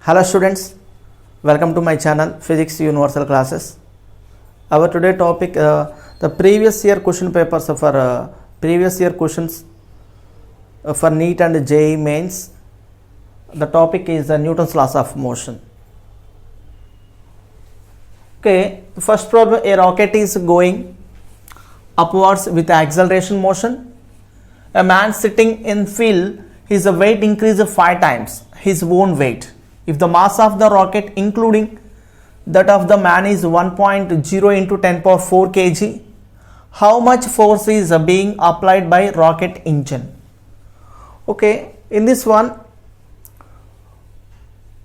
Hello students, welcome to my channel Physics Universal Classes. Our today topic the previous year question papers for previous year questions for NEET and JEE mains. The topic is Newton's laws of motion. Okay, the first problem, a rocket is going upwards with acceleration motion. A man sitting in field, his weight increases 5 times his own weight. If the mass of the rocket including that of the man is 1.0 into 10 power 4 kg, how much force is being applied by rocket engine? Okay, in this one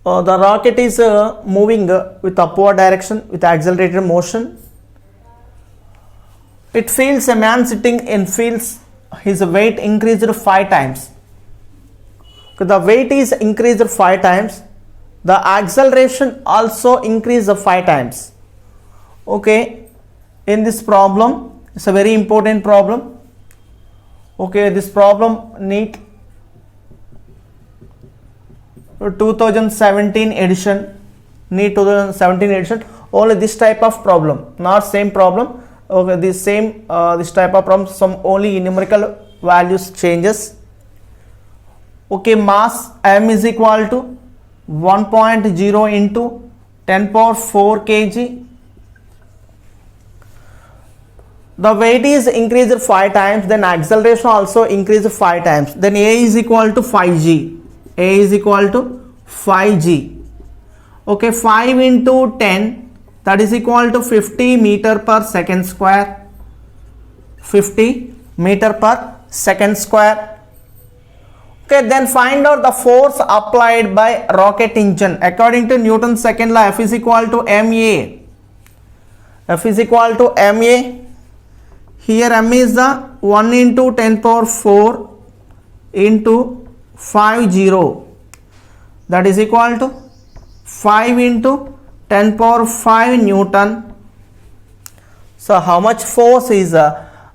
the rocket is moving with upward direction with accelerated motion. It feels a man sitting in feels his weight increased 5 times. Okay, the weight is increased 5 times. The acceleration also increased 5 times. Okay, in this problem, it's a very important problem. Okay, this problem NEET 2017 edition, NEET 2017 edition, only this type of problem, not same problem. Okay, this type of problem, some only numerical values changes. Okay, mass m is equal to 1.0 into 10 power 4 kg. The weight is increased 5 times, then acceleration also increased 5 times. Then A is equal to 5g. A is equal to 5g. Okay, 5 into 10, that is equal to 50 meter per second square. 50 meter per second square. Okay, then find out the force applied by rocket engine. According to Newton's second law, F is equal to ma. F is equal to ma. Here m is the 1 into 10 power 4 into 50. That is equal to 5 into 10 power 5 Newton. So how much force is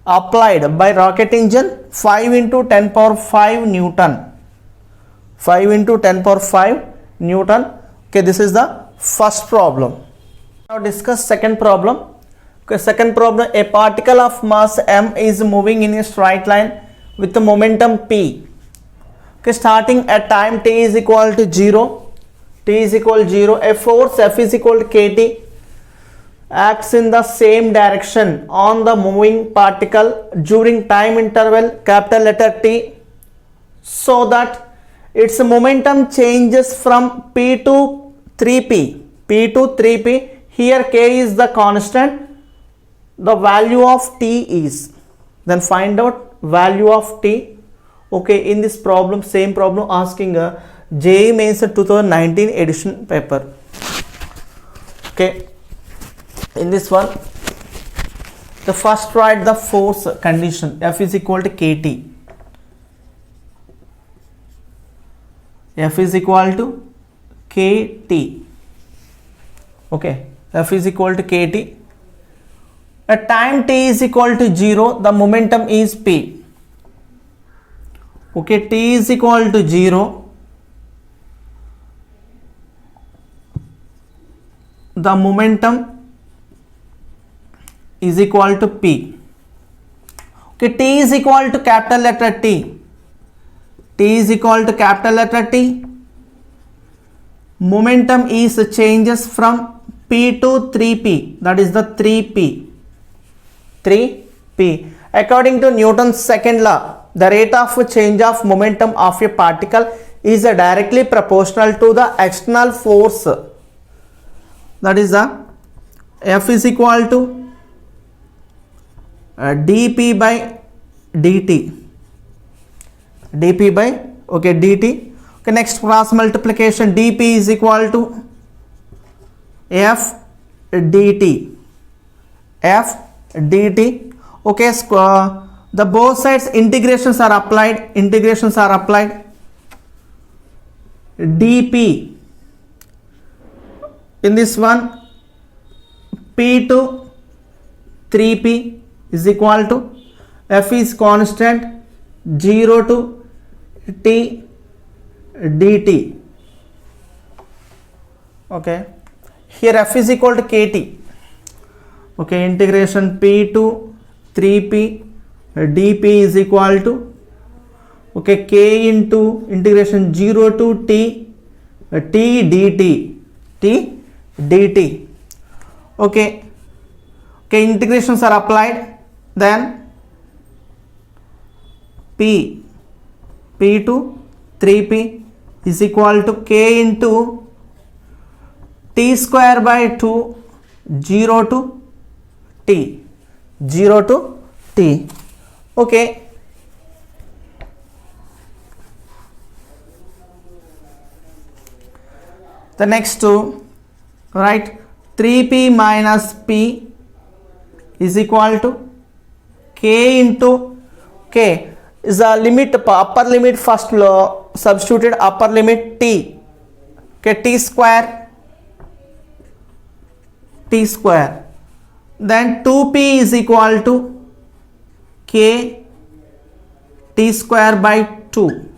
applied by rocket engine? 5 into 10 power 5 Newton. 5 into 10 power 5 Newton. Okay, this is the first problem. Now discuss second problem. Okay, second problem, a particle of mass m is moving in a straight line with the momentum p. Okay, starting at time t is equal to 0. T is equal to 0. A force F is equal to kT acts in the same direction on the moving particle during time interval capital letter T, so that its momentum changes from P to 3P. P to 3P. Here K is the constant. The value of T is. Then find out value of T. Okay, in this problem, same problem asking JEE Mains 2019 edition paper. Okay. In this one, the first write the force condition. F is equal to kT. F is equal to kT. Okay, F is equal to kT. At time t is equal to 0, the momentum is p. Okay, t is equal to 0. The momentum is equal to p. Okay, t is equal to capital letter T. T is equal to capital letter T. Momentum is changes from p to 3p. That is the 3p. 3p. According to Newton's second law, the rate of change of momentum of a particle is directly proportional to the external force. That is the F is equal to dp by dt. Dp by dt. Okay, next cross multiplication, dp is equal to f dt. F dt. Okay, the both sides integrations are applied. dp. In this one, p to 3p is equal to f is constant 0 to t dt. Okay, here f is equal to kt. Okay, integration p to 3p dp is equal to, okay, k into integration 0 to t dt. Okay, integrations are applied, then p to 3p is equal to k into t square by 2 0 to t. Okay, the next two, right, 3p minus p is equal to k into k is a limit, upper limit first substituted, upper limit t, okay, t square, then 2p is equal to k t square by 2,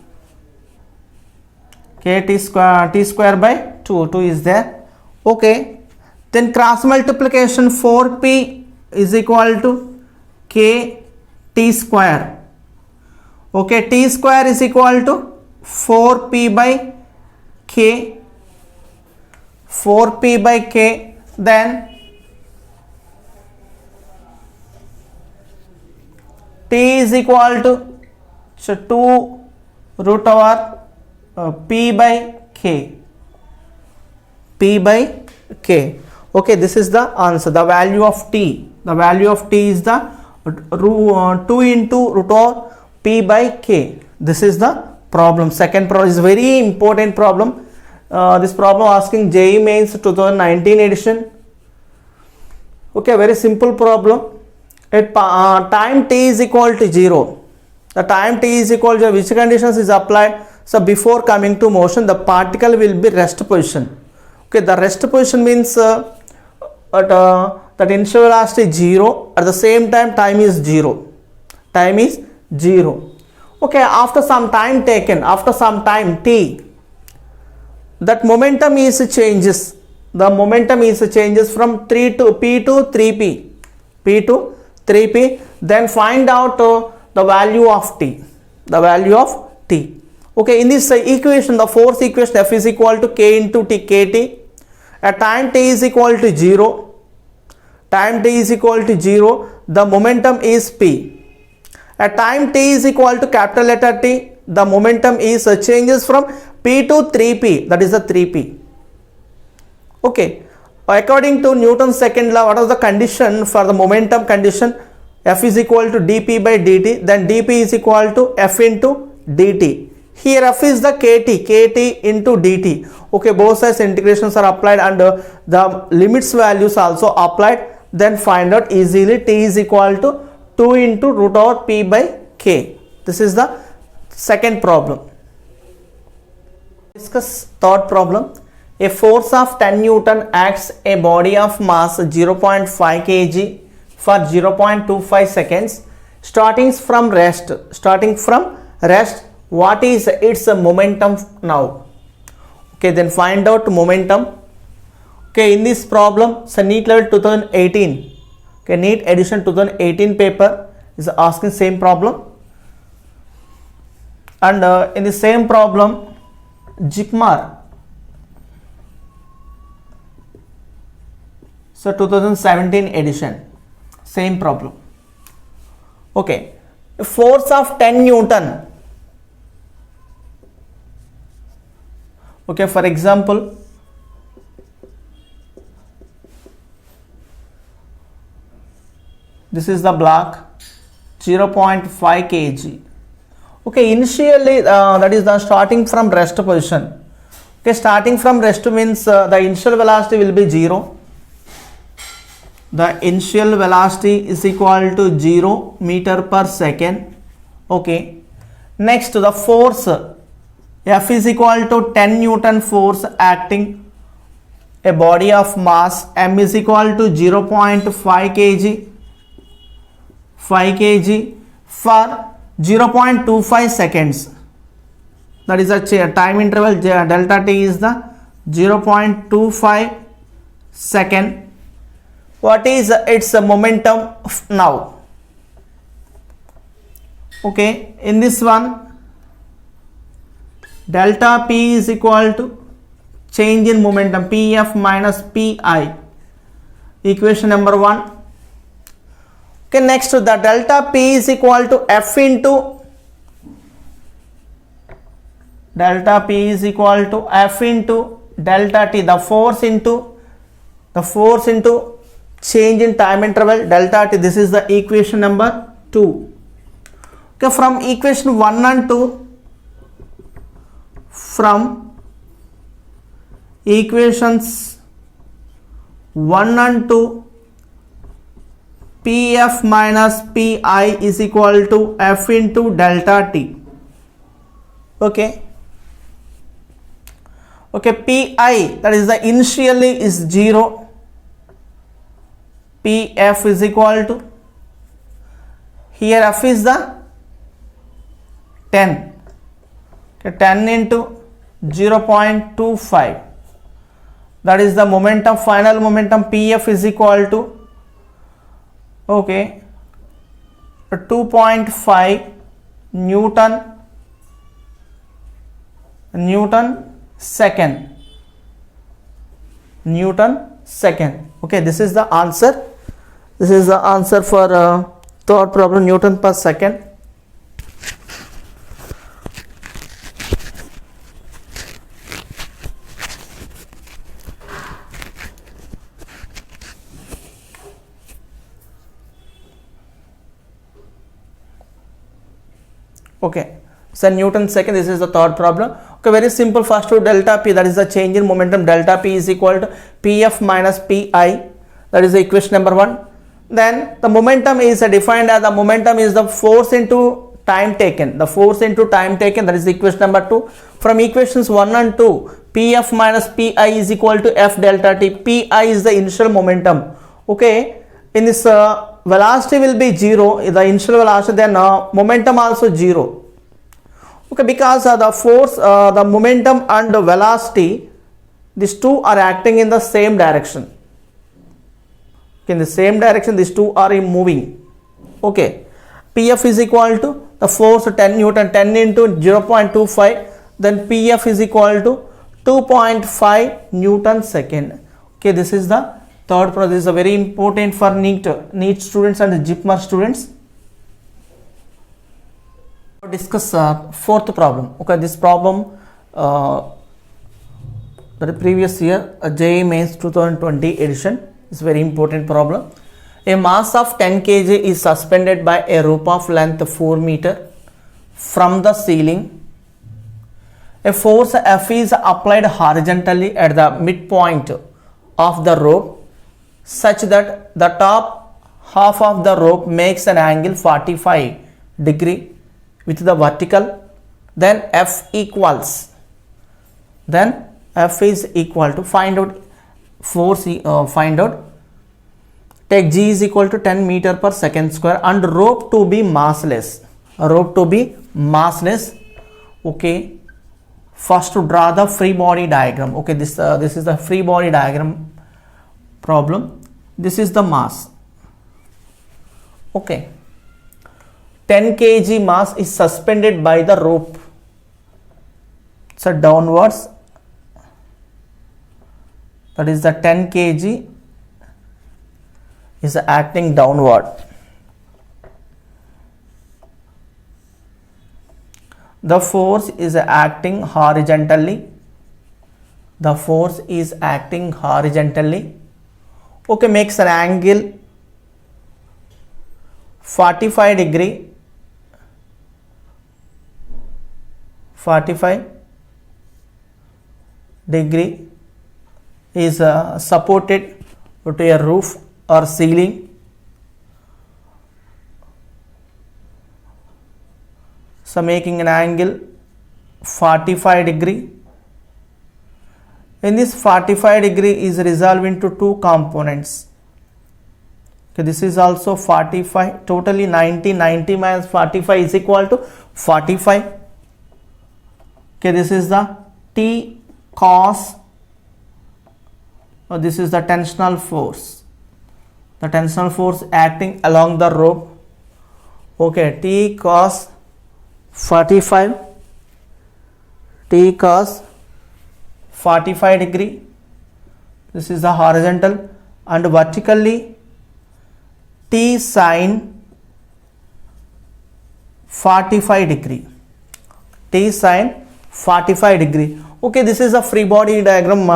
k t square by 2 is there. Okay, then cross multiplication 4p is equal to k t square. Okay, t square is equal to 4p by k, then t is equal to 2 root over p by k. Okay, this is the answer. The value of t is the 2 into root over p by k. This is the problem. Second problem is very important problem. This problem asking JEE Mains 2019 edition. Okay, very simple problem. At time t is equal to 0. The time t is equal to which conditions is applied? So before coming to motion, the particle will be rest position. Okay, the rest position means that initial velocity is 0. At the same time, time is 0. Okay, after some time taken, after some time t, that momentum is changes. The momentum is changes from 3 to p to 3p. Then find out the value of t. Okay, in this equation, the fourth equation, f is equal to k into t kt. At time t is equal to 0. The momentum is p. At time t is equal to capital letter T, the momentum is changes from p to 3p, that is the 3p. Okay, according to Newton's second law, what was the condition for the momentum condition? F is equal to dp by dt, then dp is equal to f into dt. Here f is the kt into dt. Okay, both sides integrations are applied and the limits values also applied. Then find out easily t is equal to 2 into root over p by k. This is the second problem. Discuss third problem. A force of 10 Newton acts a body of mass 0.5 kg for 0.25 seconds. Starting from rest, what is its momentum now? Okay, then find out momentum. Okay, in this problem, so NEET level 2018. Okay, NEET edition 2018 paper is asking same problem. And in the same problem, JIPMER, so 2017 edition, same problem. Okay, a force of 10 Newton. Okay, for example, this is the block 0.5 kg. Okay, initially that is the starting from rest position. Okay, starting from rest means the initial velocity will be 0. The initial velocity is equal to 0 meter per second. Okay, next the force F is equal to 10 Newton force acting a body of mass. M is equal to 0.5 kg for 0.25 seconds. That is a time interval. Delta t is the 0.25 second. What is its momentum now? Okay, in this one, delta P is equal to change in momentum, Pf minus Pi, equation number 1. Okay, next the delta P is equal to F into delta P is equal to F into delta T, the force into change in time interval delta T. This is the equation number 2. Okay, from equation 1 and 2, from equations 1 and 2, Pf minus Pi is equal to F into delta T. Okay, Pi, that is the initially is 0, Pf is equal to, here F is the 10, okay, 10 into 0.25, that is the momentum, final momentum. Pf is equal to, okay, 2.5 Newton second. Okay, this is the answer. This is the answer for third problem, Newton per second. Okay, so Newton second, this is the third problem. Okay, very simple. First to delta P, that is the change in momentum, delta P is equal to Pf minus Pi, that is the equation number 1. Then the momentum is defined as, the momentum is the force into time taken, that is the equation number 2. From equations 1 and 2, Pf minus Pi is equal to F delta T. Pi is the initial momentum. Okay, in this velocity will be 0, the initial velocity, then momentum also 0. Okay, because the force, the momentum and the velocity, these two are acting in the same direction. Okay, in the same direction, these two are moving. Okay, Pf is equal to the force 10 Newton, 10 into 0.25, then Pf is equal to 2.5 Newton second. Okay, this is the third problem. This is a very important for NEET students and the JIPMER students. Discuss fourth problem. Okay, this problem the previous year JEE Mains 2020 edition is very important problem. A mass of 10 kg is suspended by a rope of length 4 meter from the ceiling. A force F is applied horizontally at the midpoint of the rope such that the top half of the rope makes an angle 45 degree with the vertical. Then F is equal to, find out force, take G is equal to 10 meter per second square and rope to be massless. Okay, first to draw the free body diagram. Okay, this is the free body diagram problem. This is the mass. Okay, 10 kg mass is suspended by the rope, so downwards, that is the 10 kg is acting downward. The force is acting horizontally. Okay, makes an angle 45 degree. 45 degree is supported to a roof or ceiling. So making an angle 45 degree. In this 45 degree is resolved into two components. Okay, this is also 45, totally 90 minus 45 is equal to 45. Okay, this is the T cos this is the tensional force. The tensional force acting along the rope. Okay, T cos 45. T cos 45 degree. This is the horizontal, and vertically T sin 45 degree. T sin 45 degree. Okay, this is a free body diagram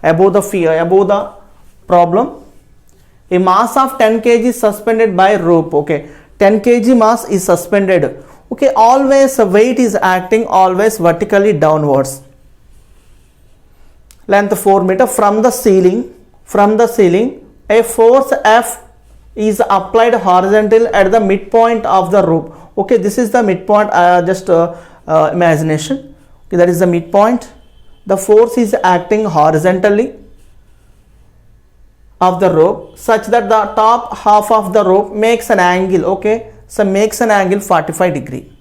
above the problem. A mass of 10 kg is suspended by rope. Okay, 10 kg mass is suspended. Okay, always weight is acting always vertically downwards. Length 4 meter from the ceiling. A force F is applied horizontal at the midpoint of the rope. Okay, this is the midpoint. Just imagination. Okay, that is the midpoint. The force is acting horizontally of the rope such that the top half of the rope makes an angle. Okay, so makes an angle 45 degree.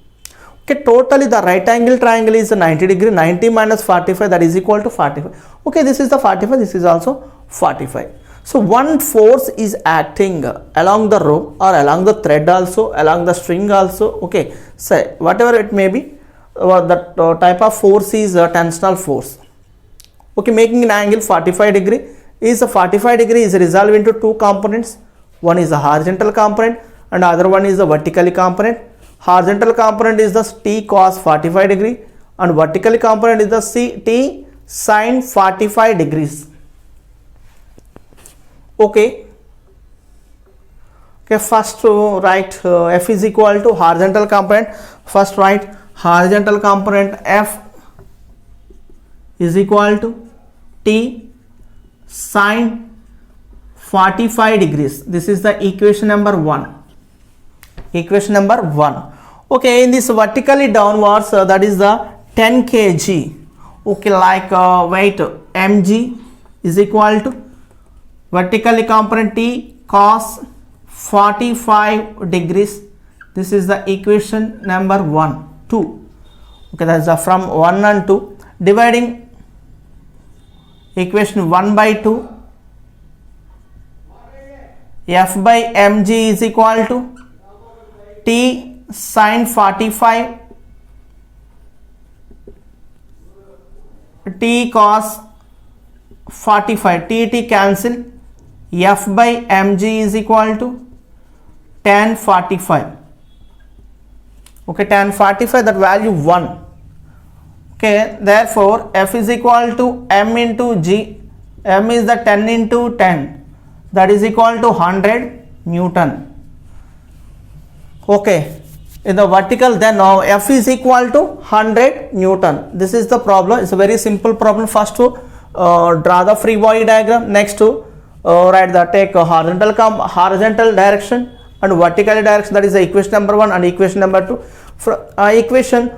Okay, totally the right angle triangle is 90 degree. 90 minus 45, that is equal to 45. Okay, this is the 45, this is also 45. So one force is acting along the rope or along the thread also, along the string also. Okay, so whatever it may be, that type of force is a tensional force. Okay, making an angle 45 degree. Is a 45 degree is resolved into two components. One is a horizontal component and other one is a vertical component. Horizontal component is the T cos 45 degree and vertical component is the T sin 45 degrees. Okay, first write F is equal to horizontal component. First write horizontal component F is equal to T sin 45 degrees. This is the equation number 1. Equation number 1. Okay, in this vertically downwards, that is the 10 kg. Okay, like weight mg is equal to vertically component T cos 45 degrees. This is the equation number 2. Okay, that is from 1 and 2. Dividing equation 1 by 2. F by mg is equal to T sin 45 T cos 45. T cancel. F by mg is equal to tan 45. Okay, tan 45, that value 1. Okay, therefore F is equal to m into g. M is the 10 into 10, that is equal to 100 Newton. Okay, in the vertical, then now F is equal to 100 Newton. This is the problem. It's a very simple problem. First to draw the free body diagram. Next to take a horizontal direction and vertical direction. That is the equation number 1 and equation number 2. Equation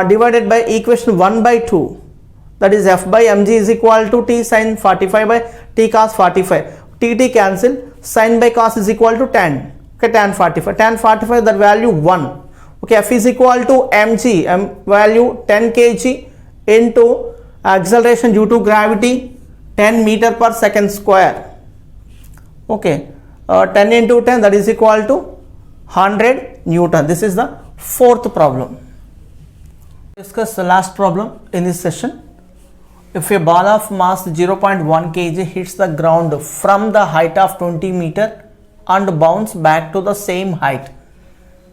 divided by equation 1 by 2. That is F by mg is equal to T sin 45 by T cos 45. T cancel. Sin by cos is equal to tan. Okay, tan 45. Tan 45, that value 1. Okay, F is equal to mg, value 10 kg into acceleration due to gravity 10 meter per second square. Okay, 10 into 10, that is equal to 100 Newton. This is the fourth problem. Discuss the last problem in this session. If a ball of mass 0.1 kg hits the ground from the height of 20 meter and bounce back to the same height,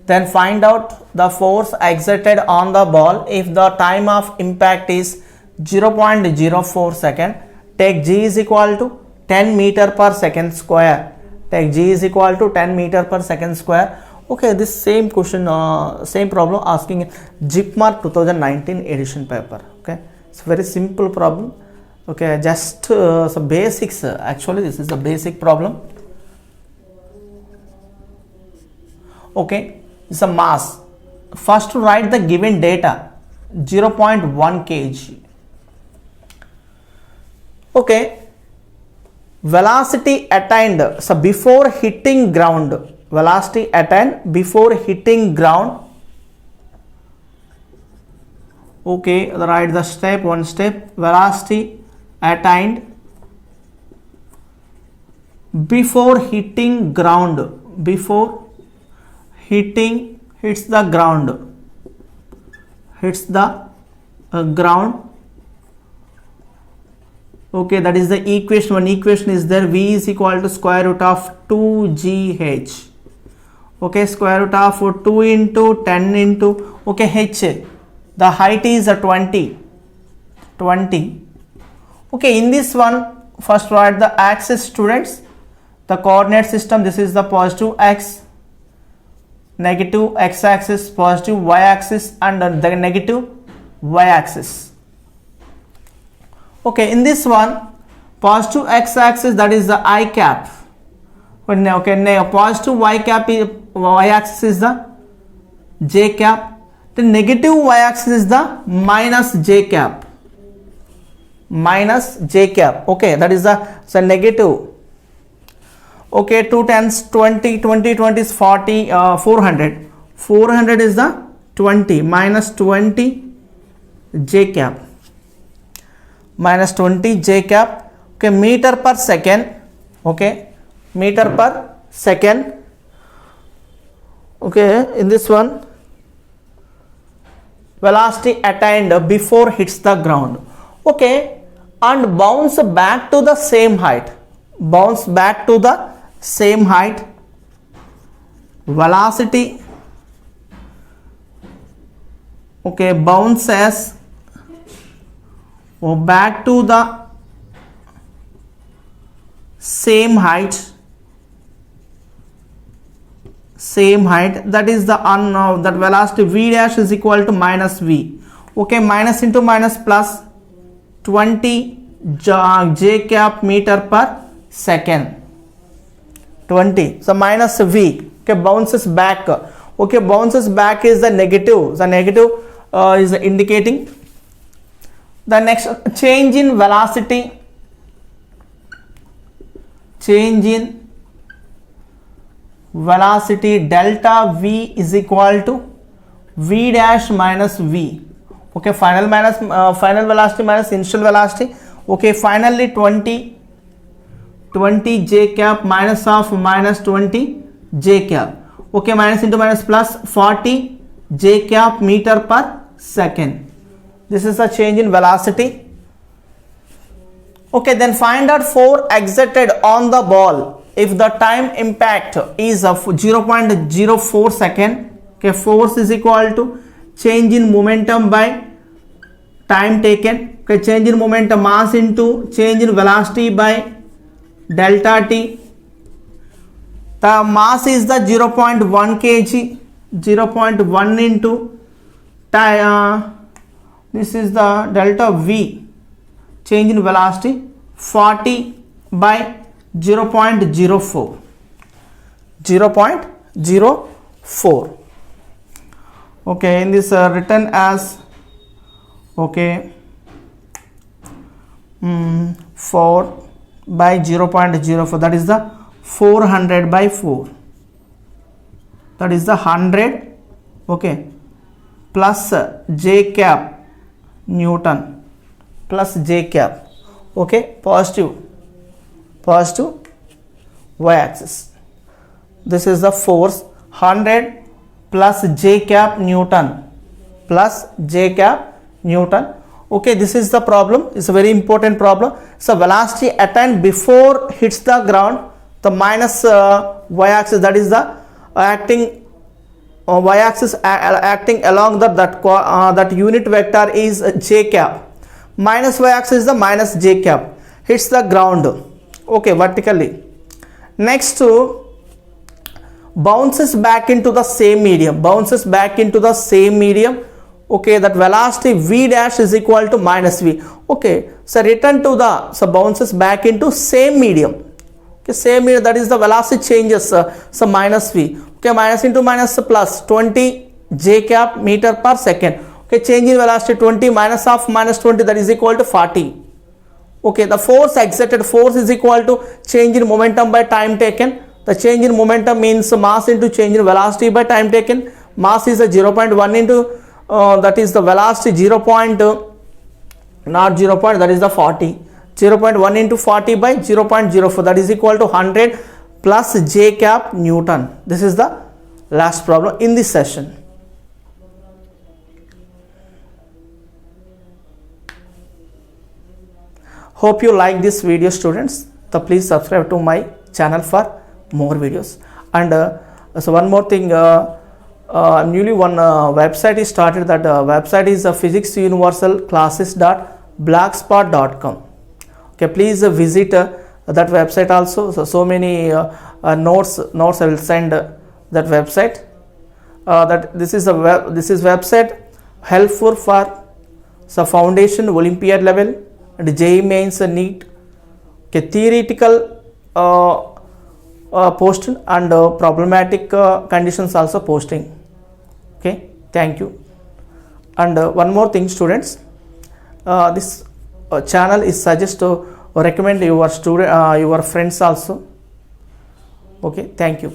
then find out the force exerted on the ball if the time of impact is 0.04 second. Take g is equal to 10 meter per second square. Take g is equal to 10 meter per second square. Okay, this same question, same problem asking JIPMARK 2019 edition paper. Okay, it's a very simple problem. Okay, just some basics. Actually, this is the basic problem. Okay, it's a mass. First, write the given data 0.1 kg. Okay, velocity attained. So before hitting ground, velocity attained before hitting ground. Okay, write the step, one step. Velocity attained before hitting ground, before hitting hits the ground, hits the ground. Okay, that is the equation. One equation is there, v is equal to square root of 2gh. Okay, square root of 2 into 10 into, okay, h, the height is 20. Okay, in this one, first write the axis, students. The coordinate system, this is the positive x, negative x axis, positive y axis, and the negative y axis. Okay, in this one, positive x axis, that is the I cap. Okay, positive y cap is, y axis is the j cap. The negative y axis is the minus j cap. Minus j cap. Okay, that is the negative. Okay, 2 times 20, 20 is 40, 400. 400 is the 20 minus 20 j cap. Minus 20 j cap. Okay, meter per second. Okay, meter per second. Okay, in this one, velocity attained before hits the ground. Okay, and bounce back to the same height. Bounce back to the same height. Velocity, okay, bounces back to the same height. Same height, that is the that velocity v dash is equal to minus v. Okay, minus into minus plus 20 j cap meter per second. 20, so minus v. Okay, bounces back. Okay, bounces back is the negative. The negative is indicating. The next, change in velocity. Change in velocity, delta v is equal to v dash minus v. Okay, final velocity minus initial velocity. Okay, finally 20 j cap minus of minus 20 j cap. Okay, minus into minus plus 40 j cap meter per second. This is a change in velocity. Okay, then find out force exerted on the ball if the time impact is of 0.04 second. Okay, force is equal to change in momentum by time taken. Okay, change in momentum, mass into change in velocity by delta t. The mass is the 0.1 kg. 0.1 into this is the delta v, change in velocity, 40 by 0.04. 0.04. Okay, in this written as, okay, 4 by 0.04, that is the 400 by 4, that is the 100. Okay, plus j cap Newton, plus j cap. Okay, positive y axis. This is the force, 100 plus j cap Newton, plus j cap Newton. Okay, this is the problem. It's a very important problem. So velocity attained before hits the ground, the minus y axis, that is the acting y axis acting along that unit vector is j cap. Minus y axis is the minus j cap, hits the ground. Okay, vertically. Next, bounces back into the same medium. Bounces back into the same medium. Okay, that velocity v dash is equal to minus v. Okay, so return to the, so bounces back into same medium. Okay, same medium, that is the velocity changes, so minus v. Okay, minus into minus plus 20 j cap meter per second. Okay, change in velocity 20 minus of minus 20, that is equal to 40. Okay, the force exerted, force is equal to change in momentum by time taken. The change in momentum means mass into change in velocity by time taken. Mass is a 0.1 into that is the velocity 0. Not 0. That is the 40. 0.1 into 40 by 0.04, that is equal to 100 plus J cap Newton. This is the last problem in this session. Hope you like this video, students. So please subscribe to my channel for more videos. And so one more thing, newly one website is started. That website is physicsuniversalclasses.blogspot.com. Okay, please visit that website also. So many notes I will send that website. That this is website helpful for foundation Olympiad level and JEE mains NEET. Okay, theoretical posting and problematic conditions also posting. Okay, thank you. And one more thing, students, this channel is suggest to recommend your friends also. Okay, thank you.